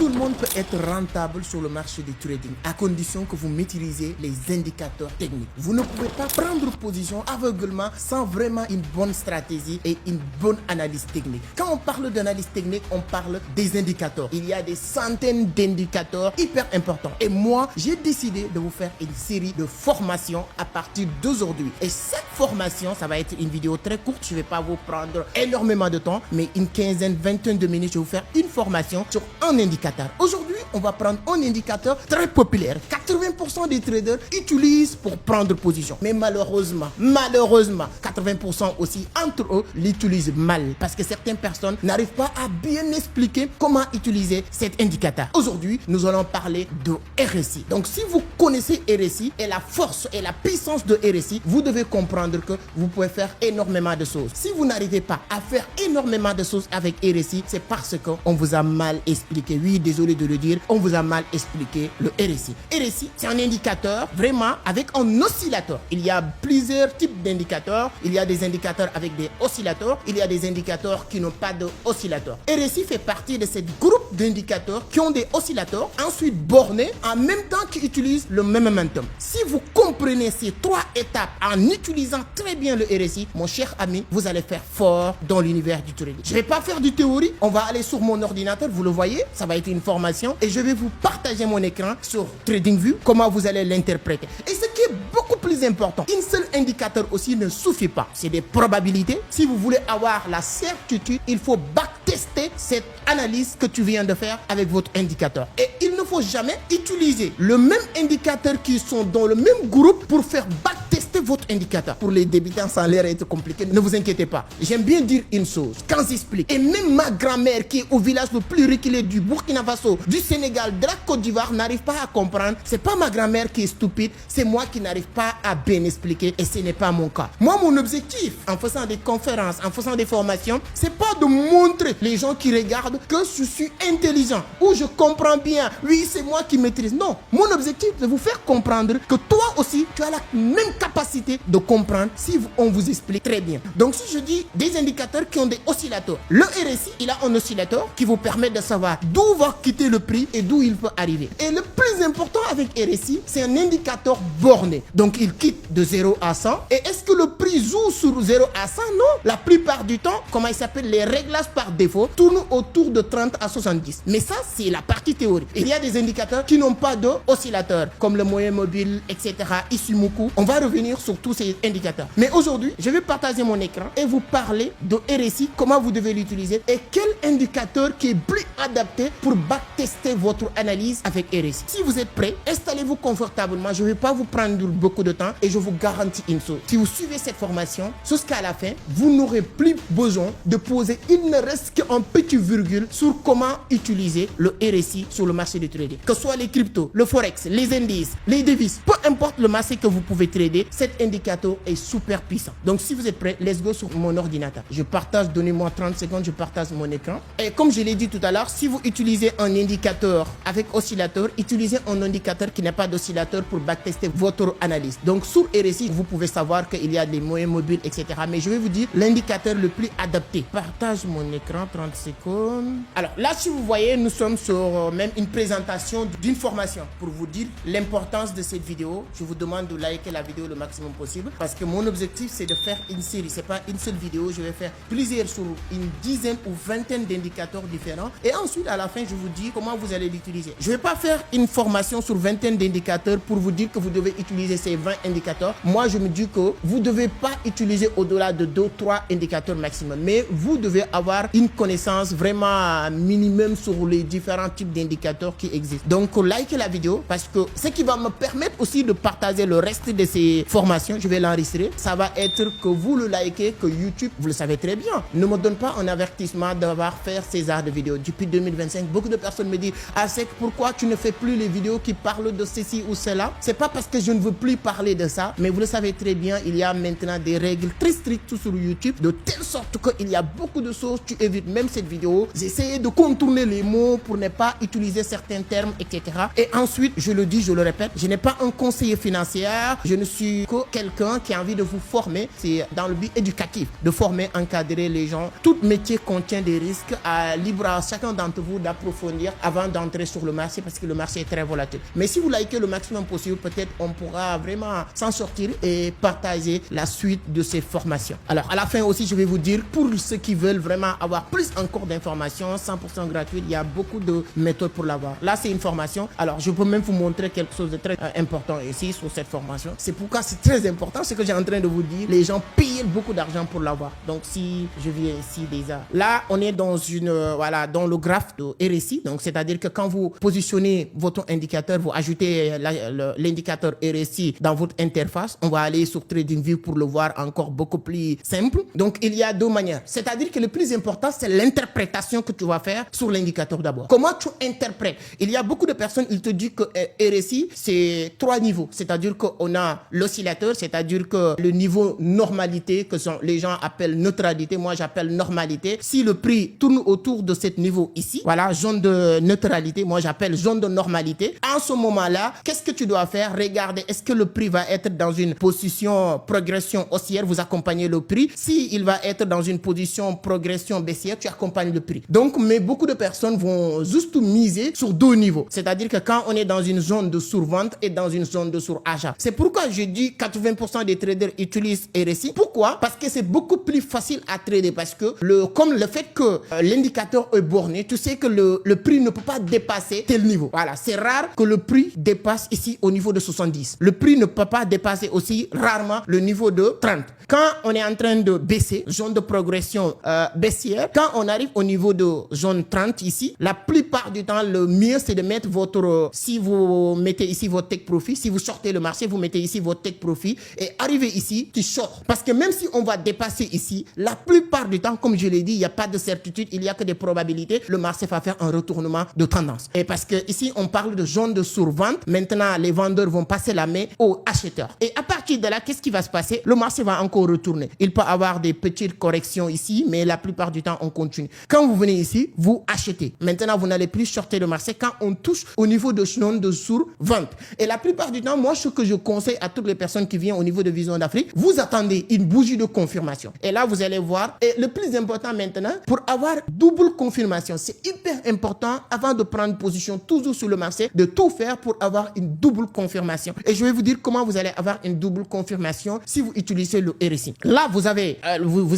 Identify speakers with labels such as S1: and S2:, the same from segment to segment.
S1: Tout le monde peut être rentable sur le marché du trading à condition que vous maîtrisez les indicateurs techniques. Vous ne pouvez pas prendre position aveuglement sans vraiment une bonne stratégie et une bonne analyse technique. Quand on parle d'analyse technique, on parle des indicateurs. Il y a des centaines d'indicateurs hyper importants. Et moi, j'ai décidé de vous faire une série de formations à partir d'aujourd'hui. Et cette formation, ça va être une vidéo très courte. Je ne vais pas vous prendre énormément de temps, mais une quinzaine, vingtaine de minutes, je vais vous faire une formation sur un indicateur. Aujourd'hui, on va prendre un indicateur très populaire. 80% des traders utilisent pour prendre position. Mais malheureusement, 80% aussi entre eux l'utilisent mal parce que certaines personnes n'arrivent pas à bien expliquer comment utiliser cet indicateur. Aujourd'hui, nous allons parler de RSI. Donc, si vous connaissez RSI et la force et la puissance de RSI, vous devez comprendre que vous pouvez faire énormément de choses. Si vous n'arrivez pas à faire énormément de choses avec RSI, c'est parce qu'on vous a mal expliqué. Oui, désolé de le dire, on vous a mal expliqué le RSI. RSI, c'est un indicateur vraiment avec un oscillateur. Il y a plusieurs types d'indicateurs. Il y a des indicateurs avec des oscillateurs. Il y a des indicateurs qui n'ont pas d'oscillateur. RSI fait partie de ce groupe d'indicateurs qui ont des oscillateurs, ensuite bornés, en même temps qui utilisent le même momentum. Si vous comprenez ces trois étapes en utilisant très bien le RSI, mon cher ami, vous allez faire fort dans l'univers du trading. Je ne vais pas faire du théorie. On va aller sur mon ordinateur, vous le voyez, ça va être une formation et je vais vous partager mon écran sur TradingView, comment vous allez l'interpréter. Et ce qui est beaucoup plus important, un seul indicateur aussi ne suffit pas. C'est des probabilités. Si vous voulez avoir la certitude, il faut backtester cette analyse que tu viens de faire avec votre indicateur. Et il ne faut jamais utiliser le même indicateur qui sont dans le même groupe pour faire backtester votre indicateur. Pour les débutants, ça a l'air être compliqué. Ne vous inquiétez pas. J'aime bien dire une chose. Quand j'explique, et même ma grand-mère qui est au village le plus reculé du Burkina Faso, du Sénégal, de la Côte d'Ivoire, n'arrive pas à comprendre. C'est pas ma grand-mère qui est stupide, c'est moi qui n'arrive pas à bien expliquer et ce n'est pas mon cas. Moi, mon objectif, en faisant des conférences, en faisant des formations, c'est pas de montrer les gens qui regardent que je suis intelligent ou je comprends bien. Oui, c'est moi qui maîtrise. Non, mon objectif, c'est de vous faire comprendre que toi aussi, tu as la même capacité de comprendre si on vous explique très bien. Donc, si je dis des indicateurs qui ont des oscillateurs, le RSI, il a un oscillateur qui vous permet de savoir d'où va quitter le prix et d'où il peut arriver. Et le plus important avec RSI, c'est un indicateur borné. Donc, il quitte de 0 à 100. Et est-ce que le prix joue sur 0 à 100? Non. La plupart du temps, comment il s'appelle, les réglages par défaut tournent autour de 30 à 70. Mais ça, c'est la partie théorique. Il y a des indicateurs qui n'ont pas d'oscillateur, comme le moyen mobile, etc., Ichimoku. On va revenir sur tous ces indicateurs. Mais aujourd'hui, je vais partager mon écran et vous parler de RSI, comment vous devez l'utiliser et quel indicateur qui est plus adapté pour backtester votre analyse avec RSI. Si vous êtes prêts, installez-vous confortablement. Je ne vais pas vous prendre beaucoup de temps et je vous garantis une chose. Si vous suivez cette formation jusqu'à la fin, vous n'aurez plus besoin de poser, il ne reste qu'un petit virgule sur comment utiliser le RSI sur le marché du trading. Que ce soit les cryptos, le forex, les indices, les devises, peu importe le marché que vous pouvez trader, cet indicateur est super puissant. Donc si vous êtes prêts, let's go sur mon ordinateur. Je partage, donnez-moi 30 secondes, je partage mon écran. Et comme je l'ai dit tout à l'heure, si vous utilisez un indicateur avec oscillateur, utilisez un indicateur qui n'a pas d'oscillateur pour backtester votre analyse. Donc sur RSI, vous pouvez savoir qu'il y a des moyens mobiles, etc. Mais je vais vous dire l'indicateur le plus adapté. Partage mon écran, 30 secondes. Alors là, si vous voyez, nous sommes sur même une présentation d'une formation pour vous dire l'importance de cette vidéo. Je vous demande de liker la vidéo le maximum possible parce que mon objectif, c'est de faire une série. C'est pas une seule vidéo. Je vais faire plusieurs sur une dizaine ou vingtaine d'indicateurs différents. Et ensuite, à la fin, je vous dis comment vous allez l'utiliser. Je vais pas faire une formation sur vingtaine d'indicateurs pour vous dire que vous devez utiliser ces 20 indicateurs. Moi, je me dis que vous devez pas utiliser au-delà de 2-3 indicateurs maximum. Mais vous devez avoir une connaissance vraiment minimum sur les différents types d'indicateurs qui existent. Donc, likez la vidéo parce que ce qui va me permettre aussi de partager le reste de ces formations, je vais l'enregistrer. Ça va être que vous le likez, que YouTube, vous le savez très bien, ne me donne pas un avertissement d'avoir fait ces genres de vidéos. Depuis 2025, beaucoup de personnes me disent « Asek, pourquoi tu ne fais plus les vidéos qui parlent de ceci ou cela ?» C'est pas parce que je ne veux plus parler de ça, mais vous le savez très bien, il y a maintenant des règles très strictes sur YouTube, de telle sorte qu'il y a beaucoup de choses, tu évites même cette vidéo. J'ai essayé de contourner les mots pour ne pas utiliser certains terme, etc. Et ensuite, je le dis, je le répète, je n'ai pas un conseiller financier, je ne suis que quelqu'un qui a envie de vous former. C'est dans le but éducatif, de former, encadrer les gens. Tout métier contient des risques. Libre à chacun d'entre vous d'approfondir avant d'entrer sur le marché parce que le marché est très volatile. Mais si vous likez le maximum possible, peut-être on pourra vraiment s'en sortir et partager la suite de ces formations. Alors, à la fin aussi, je vais vous dire, pour ceux qui veulent vraiment avoir plus encore d'informations, 100% gratuites, il y a beaucoup de méthodes pour l'avoir. Là, c'est une formation. Alors, je peux même vous montrer quelque chose de très important ici sur cette formation. C'est pourquoi c'est très important ce que j'ai en train de vous dire. Les gens payent beaucoup d'argent pour l'avoir. Donc, si je viens ici déjà, là, on est dans dans le graphe de RSI. Donc, c'est-à-dire que quand vous positionnez votre indicateur, vous ajoutez l'indicateur RSI dans votre interface. On va aller sur TradingView pour le voir encore beaucoup plus simple. Donc, il y a deux manières. C'est-à-dire que le plus important, c'est l'interprétation que tu vas faire sur l'indicateur d'abord. Comment tu interprètes? Il y a beaucoup de personnes, ils te disent que RSI, c'est 3 niveaux. C'est-à-dire qu'on a l'oscillateur, c'est-à-dire que le niveau normalité, que les gens appellent neutralité, moi j'appelle normalité. Si le prix tourne autour de ce niveau ici, voilà, zone de neutralité, moi j'appelle zone de normalité. En ce moment-là, qu'est-ce que tu dois faire? Regarder, est-ce que le prix va être dans une position progression haussière, vous accompagnez le prix. Si il va être dans une position progression baissière, tu accompagnes le prix. Donc, mais beaucoup de personnes vont juste miser sur 2 niveaux. C'est-à-dire que quand on est dans une zone de survente et dans une zone de surachat. C'est pourquoi je dis 80% des traders utilisent RSI. Pourquoi? Parce que c'est beaucoup plus facile à trader. Parce que comme le fait que l'indicateur est borné, tu sais que le prix ne peut pas dépasser tel niveau. Voilà, c'est rare que le prix dépasse ici au niveau de 70. Le prix ne peut pas dépasser aussi rarement le niveau de 30. Quand on est en train de baisser, zone de progression baissière, quand on arrive au niveau de zone 30 ici, la plupart du temps, le mieux c'est de mettre si vous mettez ici votre take profit, si vous sortez le marché, vous mettez ici votre take profit et arrivez ici, tu sors. Parce que même si on va dépasser ici, la plupart du temps, comme je l'ai dit, il n'y a pas de certitude, il n'y a que des probabilités, le marché va faire un retournement de tendance. Et parce que ici, on parle de zone de survente, maintenant les vendeurs vont passer la main aux acheteurs. Et à partir de là, qu'est-ce qui va se passer? Le marché va encore retourner. Il peut avoir des petites corrections ici, mais la plupart du temps, on continue. Quand vous venez ici, vous achetez. Maintenant, vous n'allez plus sortir le marché quand on touche au niveau de zone de survente. Et la plupart du temps, moi, ce que je conseille à toutes les personnes qui viennent au niveau de Vision d'Afrique, vous attendez une bougie de confirmation. Et là, vous allez voir. Et le plus important maintenant, pour avoir double confirmation, c'est hyper important avant de prendre position toujours sur le marché, de tout faire pour avoir une double confirmation. Et je vais vous dire comment vous allez avoir une double confirmation si vous utilisez le RSI. Là, vous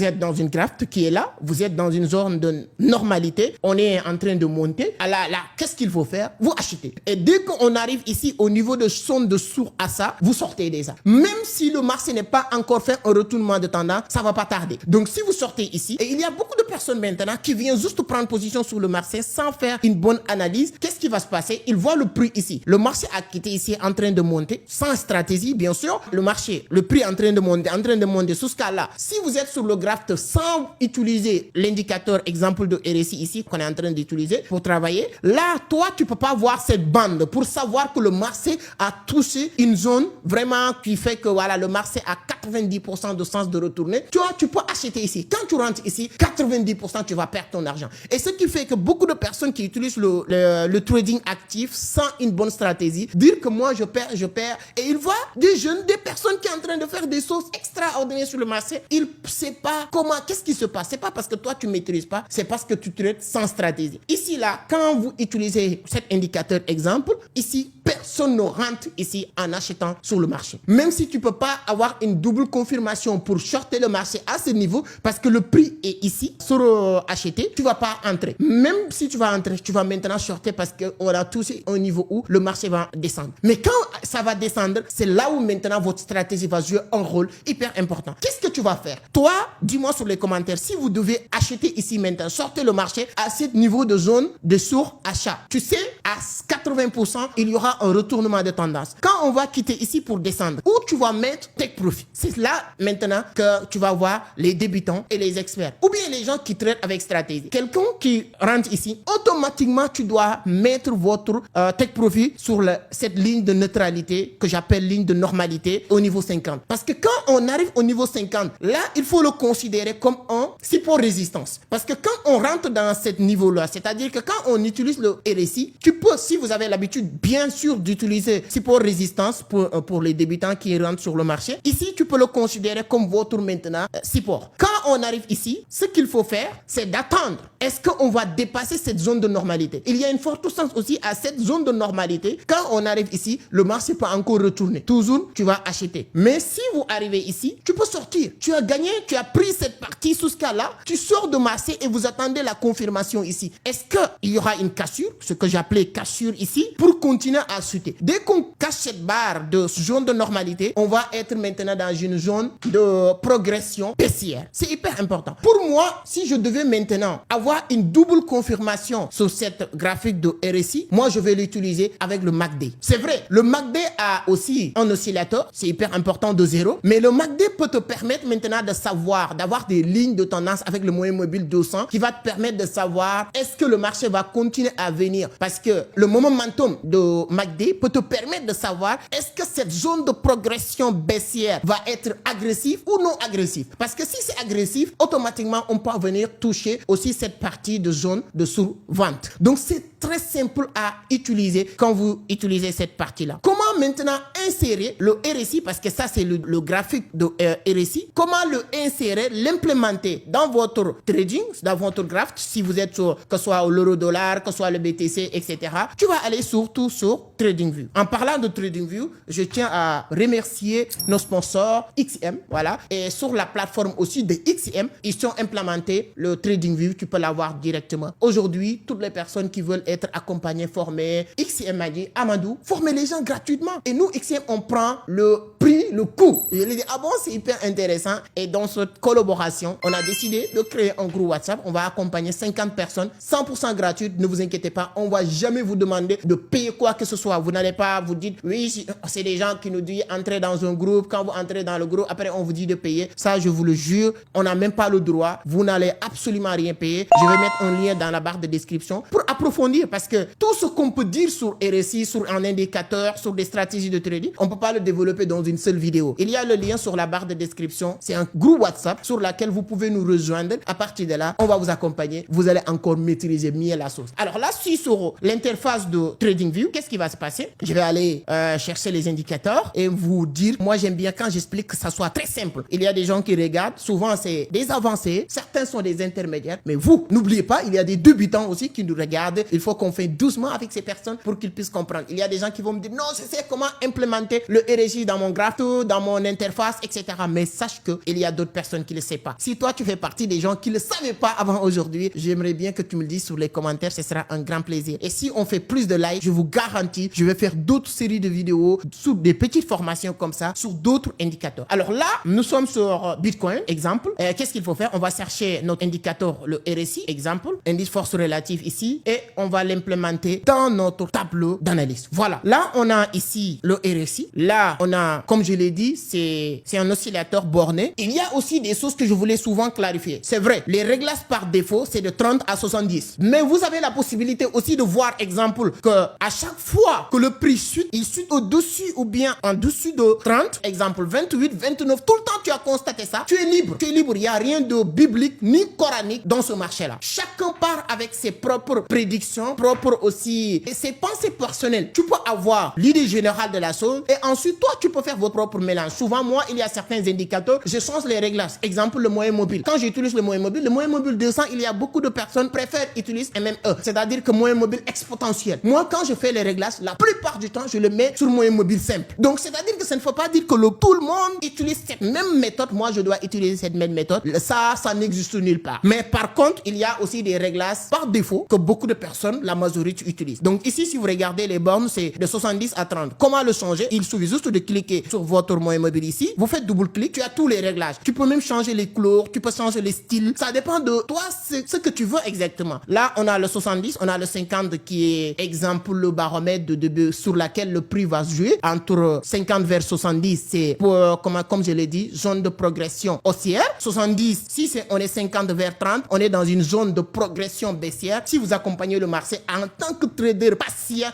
S1: êtes dans une graphe qui est là. Vous êtes dans une zone de normalité. On est en train de monter. Là, qu'est-ce qu'il faut faire? Vous achetez. Et dès qu'on arrive ici au niveau de zone de surachat, vous sortez déjà. Même si le marché n'est pas encore fait un retournement de tendance, ça va pas tarder. Donc, si vous sortez ici, et il y a beaucoup de personnes maintenant qui viennent juste prendre position sur le marché sans faire une bonne analyse, qu'est-ce qui va se passer? Ils voient le prix ici. Le marché a quitté ici en train de monter, sans stratégie, bien sûr. Le prix est en train de monter sous ce cas-là. Si vous êtes sur le graphe sans utiliser l'indicateur exemple de RSI ici qu'on est en train d'utiliser pour travailler, là, toi, tu peux pas voir cette bande pour savoir que le marché a touché une zone vraiment qui fait que voilà, le marché a 90% de sens de retourner. Tu vois, tu peux acheter ici. Quand tu rentres ici, 90% tu vas perdre ton argent. Et ce qui fait que beaucoup de personnes qui utilisent le trading actif sans une bonne stratégie, dire que moi je perds, et ils voient des jeunes, des personnes qui sont en train de faire des choses extraordinaires sur le marché. Ils ne savent pas comment, qu'est-ce qui se passe. C'est pas parce que toi tu maîtrises pas, c'est parce que tu trades sans stratégie. Ici là, quand vous utilisez cet indicateur exemple, ici personne ne rentre ici en achetant sur le marché. Même si tu peux pas avoir une double confirmation pour shorter le marché à ce niveau, parce que le prix est ici, sur acheter, tu vas pas entrer. Même si tu vas entrer, tu vas maintenant shorter parce qu'on a touché un niveau où le marché va descendre. Mais quand ça va descendre, c'est là où maintenant votre stratégie va jouer un rôle hyper important. Qu'est-ce que tu vas faire? Toi, dis-moi sur les commentaires, si vous devez acheter ici maintenant, sortez le marché à ce niveau de zone de surachat. Tu sais, à 80%, il y aura un retournement de tendance. Quand on va quitter ici pour descendre, où tu vas mettre take profit. C'est là maintenant que tu vas voir les débutants et les experts. Ou bien les gens qui traitent avec stratégie. Quelqu'un qui rentre ici, automatiquement, tu dois mettre votre take profit sur cette ligne de neutralité que j'appelle ligne de normalité au niveau 50. Parce que quand on arrive au niveau 50, là, il faut le considérer comme un support résistance. Parce que quand on rentre dans ce niveau-là, c'est-à-dire que quand on utilise le RSI, tu peux, si vous avez l'habitude, bien sûr, d'utiliser support résistance pour les débutants qui rentrent sur le marché, ici, tu peux le considérer comme votre maintenant support. Quand on arrive ici, ce qu'il faut faire, c'est d'attendre. Est-ce qu'on va dépasser cette zone de normalité? Il y a une forte chance aussi à cette zone de normalité. Quand on arrive ici, le marché peut encore retourner. Toujours, tu vas acheter. Mais si vous arrivez ici, tu peux sortir. Tu as gagné, tu as pris cette partie jusqu'à là, tu sors de marché et vous attendez la confirmation ici. Est-ce qu'il y aura une cassure, ce que j'appelais cassure ici, pour continuer à chuter? Dès qu'on casse cette barre de zone de normalité, on va être maintenant dans une zone de progression baissière. C'est hyper important. Pour moi, si je devais maintenant avoir une double confirmation sur cette graphique de RSI, moi je vais l'utiliser avec le MACD. C'est vrai, le MACD a aussi un oscillateur, c'est hyper important de 0, mais le MACD peut te permettre maintenant de savoir, d'avoir des lignes de tendance avec le moyen mobile 200 qui va te permettre de savoir est-ce que le marché va continuer à venir, parce que le momentum de MACD peut te permettre de savoir est-ce que cette zone de progression baissière va être agressive ou non agressive. Parce que si c'est agressif, automatiquement on peut venir toucher aussi cette partie de zone de sous-vente. Donc c'est très simple à utiliser quand vous utilisez cette partie-là. Comment maintenant insérer le RSI, parce que ça c'est le graphique de RSI, comment le insérer, l'implémenter dans votre trading, dans votre graph, si vous êtes sur, que ce soit l'euro-dollar, que ce soit le BTC, etc. Tu vas aller surtout sur TradingView. En parlant de TradingView, je tiens à remercier nos sponsors XM, voilà, et sur la plateforme aussi de XM, ils ont implémenté le TradingView, tu peux l'avoir directement. Aujourd'hui, toutes les personnes qui veulent être accompagnées, formées, XM m'a dit, Amadou, formez les gens gratuitement. Et nous, XM, on prend le prix, le coût. Et je lui ai dit, ah bon, c'est hyper intéressant. Et dans cette collaboration, on a décidé de créer un groupe WhatsApp. On va accompagner 50 personnes, 100% gratuite. Ne vous inquiétez pas, on va jamais vous demander de payer quoi que ce soit. Vous n'allez pas vous dire, oui, c'est des gens qui nous disent, entrez dans un groupe. Quand vous entrez dans le groupe, après, on vous dit de payer. Ça, je vous le jure, on n'a même pas le droit. Vous n'allez absolument rien payer. Je vais mettre un lien dans la barre de description pour approfondir, parce que tout ce qu'on peut dire sur RSI, sur un indicateur, sur des stratégies de trading, on ne peut pas le développer dans une seule vidéo. Il y a le lien sur la barre de description. C'est un groupe WhatsApp sur lequel vous pouvez nous rejoindre. À partir de là, on va vous accompagner. Vous allez encore maîtriser mieux la sauce. Alors là, si sur l'interface de TradingView, qu'est-ce qui va se passer? Je vais aller chercher les indicateurs et vous dire, moi j'aime bien quand j'explique que ça soit très simple. Il y a des gens qui regardent, souvent c'est des avancés, certains sont des intermédiaires, mais vous, n'oubliez pas, il y a des débutants aussi qui nous regardent. Il faut qu'on fait doucement avec ces personnes pour qu'ils puissent comprendre. Il y a des gens qui vont me dire, non, je sais comment implémenter le RSI dans mon graphe, dans mon interface, etc. Mais sache qu'il y a d'autres personnes qui ne le savent pas. Si toi, tu fais partie des gens qui ne le savaient pas avant aujourd'hui, j'aimerais bien que tu me le dises sur les commentaires. Ce sera un grand plaisir. Et si on fait plus de likes, je vous garantis, je vais faire d'autres séries de vidéos sur des petites formations comme ça, sur d'autres indicateurs. Alors là, nous sommes sur Bitcoin, exemple. Qu'est-ce qu'il faut faire? On va chercher notre indicateur, le RSI, exemple, indice force relative ici, et on va l'implémenter dans notre tableau d'analyse. Voilà. Là, on a ici le RSI. Là, on a, comme je l'ai dit, c'est un oscillateur borné. Il y a aussi des choses que je voulais souvent clarifier. C'est vrai, les réglages par défaut, c'est de 30 à 70. Mais vous avez la possibilité aussi de voir, exemple, que à chaque fois que le prix chute, il chute au-dessus ou bien en dessous de 30, exemple 28, 29, tout le temps tu as constaté ça, tu es libre. Tu es libre. Il n'y a rien de biblique ni coranique dans ce marché-là. Chacun part avec ses propres prédictions, propres aussi, et ses pensées personnelles. Tu peux avoir l'idée générale de la chose et ensuite, toi, tu peux faire votre propre mélange. Souvent, moi, il y a certains indicateurs, je change les réglages. Exemple, le moyen mobile. Quand j'utilise le moyen mobile 200, il y a beaucoup de personnes préfèrent utiliser MME. C'est-à-dire que moyen mobile exponentiel. Moi, quand je fais les réglages, la plupart du temps, je le mets sur moyen mobile simple. Donc, c'est-à-dire que ça ne faut pas dire que tout le monde utilise cette même méthode. Moi, je dois utiliser cette même méthode. Ça n'existe nulle part. Mais par contre, il y a aussi des réglages par défaut que beaucoup de personnes, la majorité, utilisent. Donc, ici, si vous regardez les bornes, c'est de 70 à 30. Comment le changer? Il suffit juste de cliquer sur votre moyen mobile ici. Vous faites double-clic, tu as tous les réglages. Tu peux même changer les couleurs, tu peux changer les styles. Ça dépend de toi, ce que tu veux exactement. Là, on a le 70, on a le 50 qui est exemple le baromètre de début sur laquelle le prix va se jouer. Entre 50 vers 70, c'est pour, comme je l'ai dit, zone de progression haussière. 70, si on est 50 vers 30, on est dans une zone de progression baissière. Si vous accompagnez le marché en tant que trader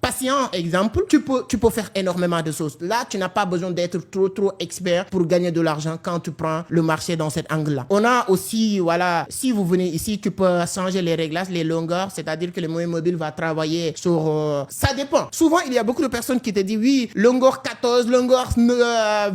S1: patient exemple, tu peux faire faire énormément de choses. Là, tu n'as pas besoin d'être trop expert pour gagner de l'argent quand tu prends le marché dans cet angle-là. On a aussi, voilà, si vous venez ici, tu peux changer les réglages, les longueurs, c'est-à-dire que le moyen mobile va travailler sur... ça dépend. Souvent, il y a beaucoup de personnes qui te disent, oui, longueur 14, longueur 20,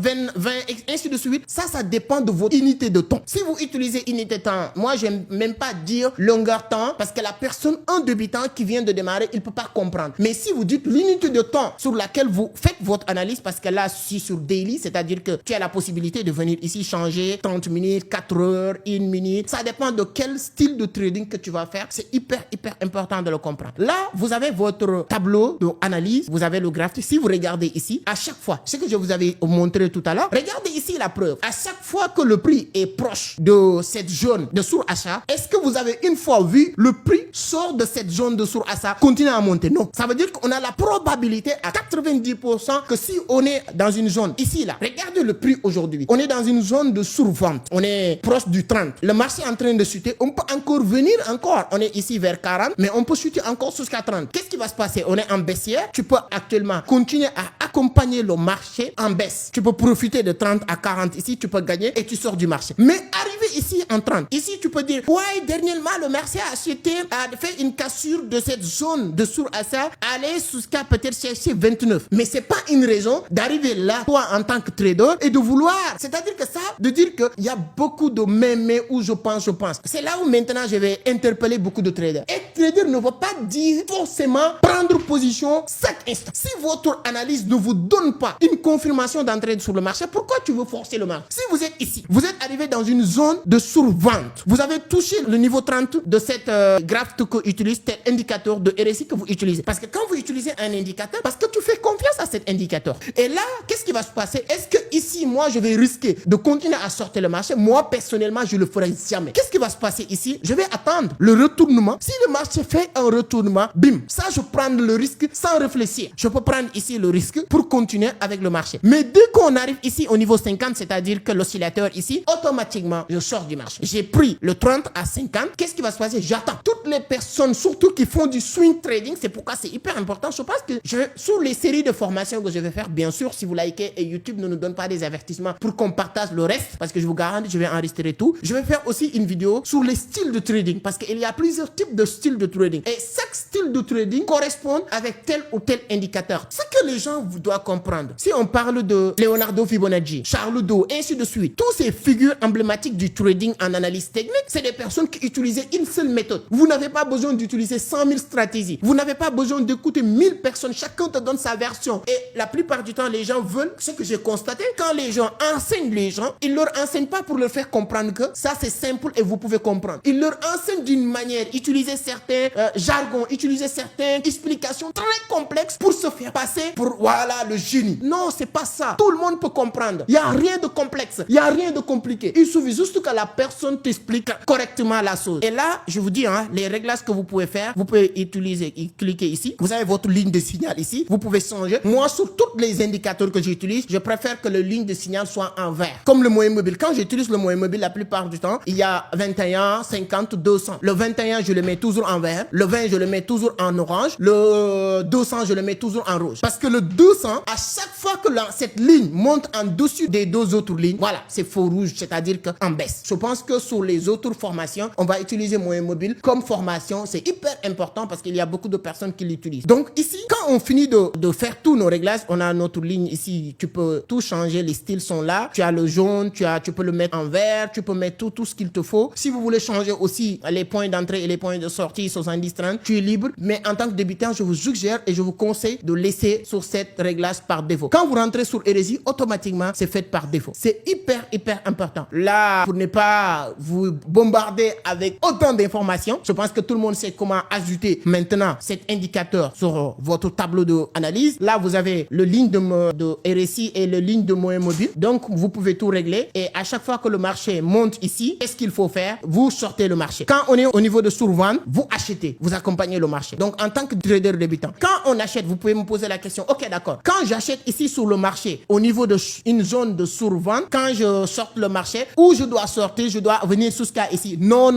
S1: et ainsi de suite. Ça dépend de votre unité de temps. Si vous utilisez unité de temps, moi, j'aime même pas dire longueur temps, parce que la personne, un débutant qui vient de démarrer, il peut pas comprendre. Mais si vous dites l'unité de temps sur laquelle vous faites votre analyse, parce que là, si sur daily, c'est-à-dire que tu as la possibilité de venir ici changer 30 minutes, 4 heures, 1 minute. Ça dépend de quel style de trading que tu vas faire. C'est hyper important de le comprendre. Là, vous avez votre tableau d'analyse, vous avez le graphique. Si vous regardez ici, à chaque fois, ce que je vous avais montré tout à l'heure, regardez ici la preuve. À chaque fois que le prix est proche de cette zone de sur-achat, est-ce que vous avez une fois vu le prix sort de cette zone de sur-achat, continue à monter? Non. Ça veut dire qu'on a la probabilité à 90% que si on est dans une zone, ici là, regardez le prix aujourd'hui. On est dans une zone de survente. On est proche du 30. Le marché est en train de chuter. On peut encore venir encore. On est ici vers 40, mais on peut chuter encore jusqu'à 30. Qu'est-ce qui va se passer? On est en baissière. Tu peux actuellement continuer à accompagner le marché en baisse. Tu peux profiter de 30 à 40 ici, tu peux gagner et tu sors du marché. Mais arrivé ici en 30, ici tu peux dire, ouais, dernièrement le marché a chuté, a fait une cassure de cette zone de sur-achat, aller jusqu'à peut-être chercher 29. Mais c'est pas une raison d'arriver là, toi en tant que trader, et de vouloir. C'est-à-dire que ça, de dire qu'il y a beaucoup de mais où je pense. C'est là où maintenant je vais interpeller beaucoup de traders. Être trader ne veut pas dire forcément prendre position chaque instant. Si votre analyse ne vous donne pas une confirmation d'entrée sur le marché, pourquoi tu veux forcer le marché? Si vous êtes ici, vous êtes arrivé dans une zone de survente, vous avez touché le niveau 30 de cette graphe que utilise cet indicateur de RSI que vous utilisez. Parce que quand vous utilisez un indicateur, parce que tu fais confiance à cet indicateur. Et là, qu'est-ce qui va se passer? Est-ce que ici, moi, je vais risquer de continuer à sortir le marché? Moi, personnellement, je le ferai jamais. Qu'est-ce qui va se passer ici? Je vais attendre le retournement. Si le marché fait un retournement, bim, ça, je prends le risque sans réfléchir. Je peux prendre ici le risque pour continuer avec le marché. Mais dès qu'on arrive ici au niveau 50, c'est-à-dire que l'oscillateur ici, automatiquement, je sors du marché. J'ai pris le 30 à 50. Qu'est-ce qui va se passer? J'attends. Toutes les personnes, surtout qui font du swing trading, c'est pourquoi c'est hyper important. Je pense que sur les séries de formations que je vais faire, bien sûr, si vous likez et YouTube ne nous donne pas des avertissements pour qu'on partage le reste, parce que je vous garantis, je vais enregistrer tout. Je vais faire aussi une vidéo sur les styles de trading, parce qu'il y a plusieurs types de styles de trading. Et chaque style de trading correspond avec tel ou tel indicateur. Ce que les gens doivent comprendre. Si on parle de Leonardo Fibonacci, Charles Dow, ainsi de suite, tous ces figures emblématiques du trading en analyse technique, c'est des personnes qui utilisaient une seule méthode. Vous n'avez pas besoin d'utiliser 100 000 stratégies. Vous n'avez pas besoin d'écouter 1000 personnes. Chacun te donne sa version. Et la plupart du temps, les gens veulent, ce que j'ai constaté, quand les gens enseignent les gens, ils leur enseignent pas pour leur faire comprendre que ça c'est simple et vous pouvez comprendre. Ils leur enseignent d'une manière, utiliser certains jargons, utiliser certaines explications très complexes pour se faire passer pour, voilà, le génie. Non, c'est pas ça. Tout le monde peut comprendre. Il n'y a rien de complexe. Il n'y a rien de compliqué. Il suffit juste que la personne t'explique correctement la chose. Et là, je vous dis, les réglages que vous pouvez faire, vous pouvez utiliser, cliquer ici. Vous avez votre ligne de signal ici. Vous pouvez changer. Moi, sur tous les indicateurs que j'utilise, je préfère que la ligne de signal soit en vert. Comme le moyen mobile. Quand j'utilise le moyen mobile, la plupart du temps, il y a 21, 50, 200. Le 21, je le mets toujours en vert. Le 20, je le mets toujours en orange. Le 200, je le mets toujours en rouge. Parce que le 200, à chaque fois que cette ligne monte en dessus des deux autres lignes, voilà, c'est faux rouge, c'est-à-dire qu'en baisse. Je pense que sur les autres formations, on va utiliser moyen mobile comme formation. C'est hyper important parce qu'il y a beaucoup de personnes qui l'utilisent. Donc ici, quand on finit de faire tous nos réglages, on a notre ligne ici. Tu peux tout changer, les styles sont là. Tu as le jaune, tu peux le mettre en vert, tu peux mettre tout ce qu'il te faut. Si vous voulez changer aussi les points d'entrée et les points de sortie, 70-30, tu es libre. Mais en tant que débutant, je vous suggère et je vous conseille de laisser sur cette réglage par défaut. Quand vous rentrez sur RSI, automatiquement, c'est fait par défaut. C'est hyper important. Là, pour ne pas vous bombarder avec autant d'informations, je pense que tout le monde sait comment ajouter maintenant cet indicateur sur votre tableau d'analyse. Là, vous avez le ligne de RSI et le ligne de moyen mobile. Donc, vous pouvez tout régler. Et à chaque fois que le marché monte ici, qu'est-ce qu'il faut faire? Vous sortez le marché. Quand on est au niveau de survente, vous achetez, vous accompagnez le marché. Donc, en tant que trader débutant, quand on achète, vous pouvez me poser la question, ok, d'accord. Quand j'achète ici sur le marché, au niveau de une zone de survente, quand je sors le marché, où je dois sortir, je dois venir jusqu'à ici. Non.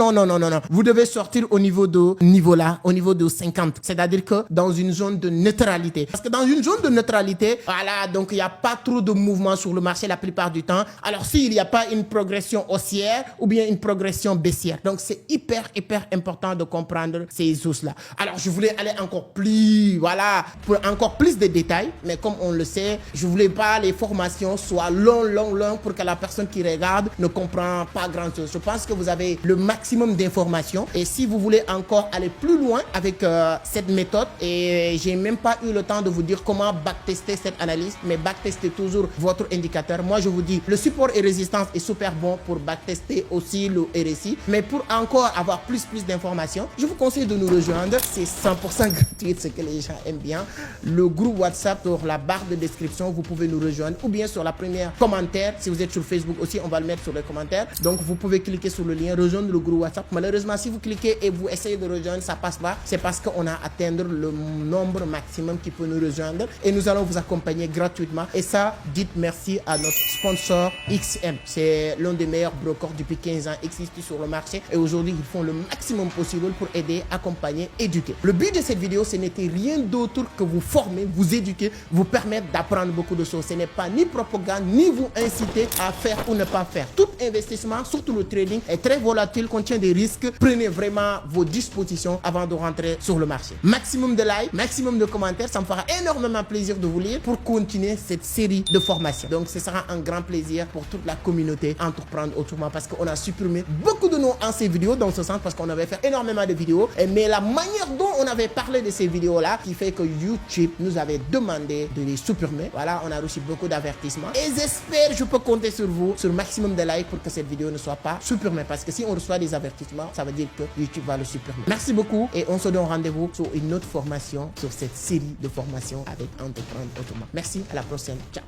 S1: Vous devez sortir au niveau de niveau là, au niveau de 50. C'est-à-dire que dans une zone de neutralité. Parce que dans une zone de neutralité, voilà, donc il n'y a pas trop de mouvement sur le marché la plupart du temps. Alors s'il n'y a pas une progression haussière ou bien une progression baissière. Donc c'est hyper important de comprendre ces zones-là. Alors je voulais aller encore plus, voilà, pour encore plus de détails. Mais comme on le sait, je voulais pas les formations soient longues pour que la personne qui regarde ne comprend pas grand-chose. Je pense que vous avez le maximum d'informations. Et si vous voulez encore aller plus loin avec cette méthode, et j'ai même pas eu le temps de vous dire comment backtester cette analyse, mais backtester toujours votre indicateur. Moi, je vous dis, le support et résistance est super bon pour backtester aussi le RSI. Mais pour encore avoir plus d'informations, je vous conseille de nous rejoindre. C'est 100% gratuit, ce que les gens aiment bien. Le groupe WhatsApp sur la barre de description, vous pouvez nous rejoindre ou bien sur la première commentaire. Si vous êtes sur Facebook aussi, on va le mettre sur les commentaires. Donc, vous pouvez cliquer sur le lien, rejoindre le groupe WhatsApp. Malheureusement, si vous cliquez et vous essayez de rejoindre, ça passe pas. C'est parce qu'on a atteint le nombre maximum qui peut nous rejoindre et nous allons vous accompagner gratuitement. Et ça, dites merci à notre sponsor XM. C'est l'un des meilleurs brokers depuis 15 ans existent sur le marché et aujourd'hui, ils font le maximum possible pour aider, accompagner, éduquer. Le but de cette vidéo, ce n'était rien d'autre que vous former, vous éduquer, vous permettre d'apprendre beaucoup de choses. Ce n'est pas ni propagande, ni vous inciter à faire ou ne pas faire. Tout investissement, surtout le trading, est très volatile, contient des risques. Prenez vraiment vos dispositions avant de rentrer sur le marché. Maximum de likes, maximum de commentaires, ça me fera énormément plaisir de vous lire pour continuer cette série de formations. Donc ce sera un grand plaisir pour toute la communauté Entreprendre Autrement parce qu'on a supprimé beaucoup de nos anciennes vidéos dans ce sens parce qu'on avait fait énormément de vidéos. Mais la manière dont on avait parlé de ces vidéos-là qui fait que YouTube nous avait demandé de les supprimer. Voilà, on a reçu beaucoup d'avertissements. Et j'espère, je peux compter sur vous, sur maximum de likes pour que cette vidéo ne soit pas supprimée. Parce que si on reçoit des avertissements, ça veut dire que YouTube va le supprimer. Merci beaucoup et on se donne rendez-vous sur une autre formation, sur cette série de formations avec Entreprendre Autrement. Merci, à la prochaine. Ciao.